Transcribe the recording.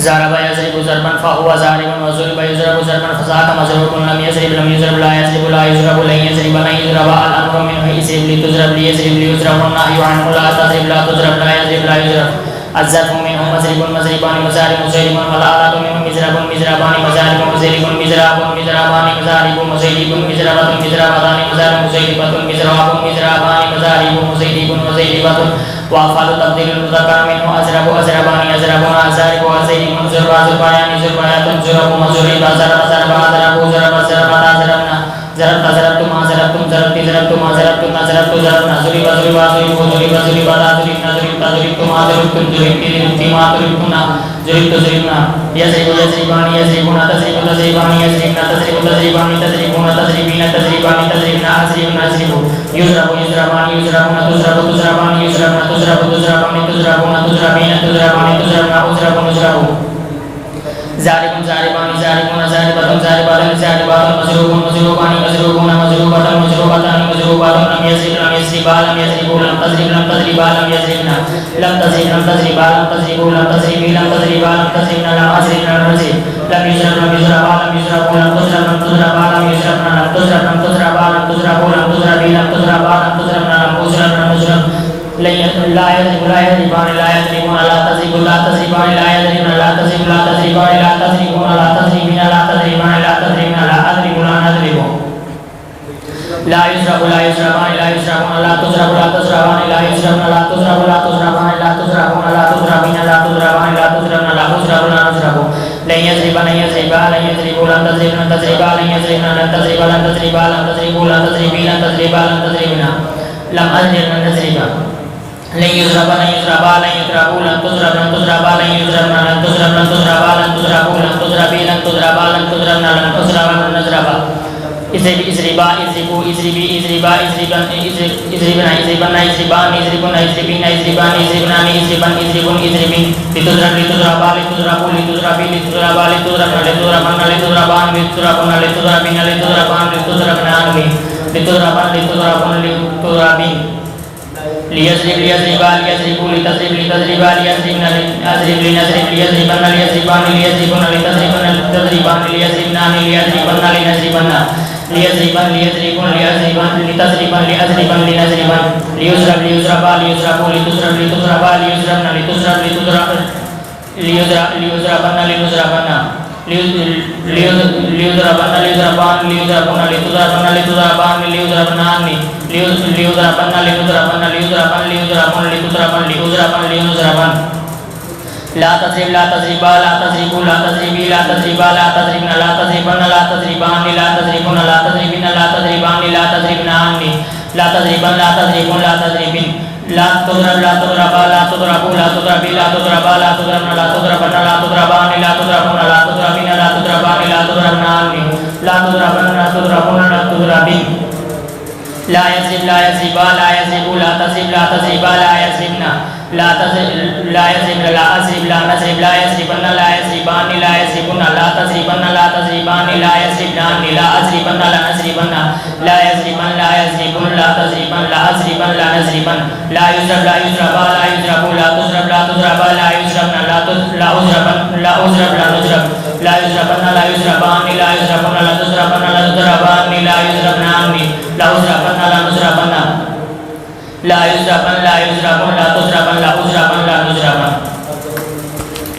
ज़रबा यज़रिबु ज़रबन फ़हुव ज़ारिबुन व ज़ुरिबा युज़रबु ज़रबन फ़ज़ाका मज़रूबुन लम यज़रिब ला युज़रबु ला युज़रबु लन यज़रिबा लन युज़रबा अल अम्रु मिन्हु इज़रिब लितुज़रब लियज़रिब लियुज़रब वन्नहयु अन्हु ला तज़रिब ला तुज़रब ला यज़रिब ला युज़रब अज़्ज़रफ़ु मिन्हु मज़रिबुन मज़रिबानि मज़ारिबु मज़रिबुन वल आलातु मिन्हु मिज़रबुन मिज़रबानि मज़ारिबु मज़रिबुन मिज़राबुन मिज़राबानि मज़ारिबु मज़रिबुन मिज़रबतुन मिज़रबतानि मज़ारिबु मज़रिबतुन मिज़राबुन मिज़राबानि मज़ारिबु मज़रिबुन मज़रिबतुन वाफ़ालु तब्दीलुल मुज़क्कर मिन्हु अज़रबु अज़रबानि अज़रबुन अज़ारिबु अज़रिबुन ज़ुरबा ज़ुरबायानि ज़ुरबायातुन ज़ुरबु मज़ुरिबा ज़रबा ज़रबा ज़रबु ज़रबा ज़रबता ज़रबना ज़रबता ज़रबतुमा ज़रबतुम ज़रबति ज़रबतुमा ज़रबतुना ज़रबतु ज़रबना ज़ुरिबा ज़ुरिबा ज़ुरिबु ज़ुरिबा ज़ुरिबता ज़ुरिबना ज़ुरिबता ज़ुरिबतुमा ज़ुरिबतुम ज़ुरिबति ज़ुरिबतिमा ज़ुरिबतुना ज़ुरिबतु ज़ुरिबना यज़रिबु यज़रिबानि यज़रिबुना तज़रिबु तज़रिबानि यज़रिबना तज़रिबु तज़रिबानि तज़रिबुना तज़रिबीना तज़रिबानि तज़रिबना अज़रिबुना अज़रिबु युज़रबु युज़रबानि युज़रबुना तुज़रबु तुज़रबानि युज़रबना तुज़रबु तुज़रबानि तुज़रबुना तुज़रबीना तुज़रबानि तुज़रबना उज़रबु उज़रबु ज़ारिबुन ज़ारिबानि ज़ारिबुना ज़ारिबतुन ज़ारिबातनि ज़ारिबातुन मज़रूबुन मज़रूबानि मज़रूबुना मज़रूबतन मज़रूबतानि मज़रूबातुन लम यज़रिबा लम यज़रिबु लम तज़रिबा लम यज़रिबना लम तज़रिबा लम तज़रिबु लम तज़रिबी लम तज़रिबा लम तज़रिबना लम अज़रिबना लम नज़रिब लम युज़रब लम युज़रबा लम युज़रबु लम तुज़रब लम तुज़रबा लम युज़रबना लम तुज़रब लम तुज़रबा लम तुज़रबु लम तुज़रबी लम तुज़रबा लम तुज़रबना लम उज़रब लम उज़रब ला यज़रिबानि ला यज़रिबुना ला तज़रिबु ला तज़रिबानि ला यज़रिबुना ला तज़रिबु ला तज़रिबानि ला तज़रिबुना ला तज़रिबीना ला तज़रिबानि ला तज़रिबना ला अज़रिबु ला नज़रिबु ला युज़रबु ला युज़रबानि ला युज़रबुना ला तुज़रबु ला तुज़रबानि ला युज़रबुना ला तुज़रबु ला तुज़रबानि ला तुज़रबुना ला तुज़रबीना ला तुज़रबानि ला तुज़रबना ला उज़रबु ला नज़रबु लन यज़रिबा लन यज़रिबा लन यज़रिबु लन तज़रिब लन तज़रिबा लन यज़रिबना लन तज़रिबा लन तज़रिबा लन तज़रिबु लन तज़रिबी लन तज़रिबा लन तज़रिबना लम अज़रिब लन नज़रिबा लन युज़रबा लन युज़रबा लन युज़रबु लन तुज़रब लन तुज़रबा लन युज़रबना लन तुज़रब लन तुज़रबा लन तुज़रबु लन तुज़रबी लन तुज़रबा लन तुज़रबना लन उज़रब लन नज़रबा इज़रिब इज़रिबा इज़रिबु इज़रिबी इज़रिबा इज़रिबन इज़रिबना इज़रिबना इज़रिबान इज़रिबुना इज़रिबीना इज़रिबानि इज़रिबनानि इज़रिबन इज़रिबुन इज़रिबिन लितुज़रब लितुज़रबा लितुज़रबु लितुज़रबी लितुज़रबा लितुज़रबना लितुज़रबना लितुज़रबान लितुज़रबुना लितुज़रबीना लितुज़रबान लितुज़रबनानि लितुज़रबन लितुज़रबुन लितुज़रबिन लियज़रिब लियज़रिबा लियज़रिबु लितज़रिब लितज़रिबा लियज़रिबना लियज़रिब लिनज़रिब लियज़रिबना लियज़रिबानि लियज़रिबुना लितज़रिबना लितज़रिबानि लियज़रिबनानि लियज़रिबना लिनज़रिबना लियज़रिबन लियज़रिबुन लियज़रिबन लितज़रिबन लियज़रिबन लिनज़रिबन लियुज़रब लियुज़रबा लियुज़रबु लितुज़रब लितुज़रबा लियुज़रबना लितुज़रब लियुज़रबना लिनुज़रबना लियुज़रबना लियुज़रबान लियुज़रबुना लितुज़रबना लितुज़रबान लियुज़रबनानि लियुज़रबना लिनुज़रबना लियुज़रबन लियुज़रबुन लितुज़रबन लियुज़रबन लिनुज़रबन ला तज़रिब ला तज़रिबा ला तज़रिबु ला तज़रिबी ला तज़रिबा ला तज़रिबना ला तज़रिबन ला तज़रिबानि ला तज़रिबुना ला तज़रिबिना ला तज़रिबानि ला तज़रिबनानि ला तज़रिबन ला तज़रिबुन ला तज़रिबिन ला तुज़रब ला तुज़रबा ला तुज़रबु ला तुज़रबी ला तुज़रबा ला तुज़रबना ला तुज़रबना ला तुज़रबानि ला तुज़रबुना ला तुज़रबीना ला तुज़रबानि ला तुज़रबनानि ला तुज़रबना ला तुज़रबुना ला तुज़रबिन ला यज़रिब ला यज़रिबा ला यज़रिबु ला तज़रिब ला तज़रिबा ला यज़रिबना ला तज़रिब ला यज़रिब ला अज़रिब ला नज़रिब ला यज़रिबना ला यज़रिबानि ला यज़रिबुना ला तज़रिबना ला तज़रिबानि ला यज़रिबनानि ला अज़रिबना ला नज़रिबना ला यज़रिबन ला यज़रिबुन ला तज़रिबन ला अज़रिबन ला नज़रिबन ला युज़रब ला युज़रबा ला युज़रबु ला तुज़रब ला तुज़रबा ला युज़रबना ला उज़रबन ला उज़रब ला नुज़रब ला युज़रबना ला युज़रबानि ला युज़रबुना ला तुज़रबना ला तुज़रबानि ला युज़रबनानि ला उज़रबना ला नुज़रबना ला युज़रबन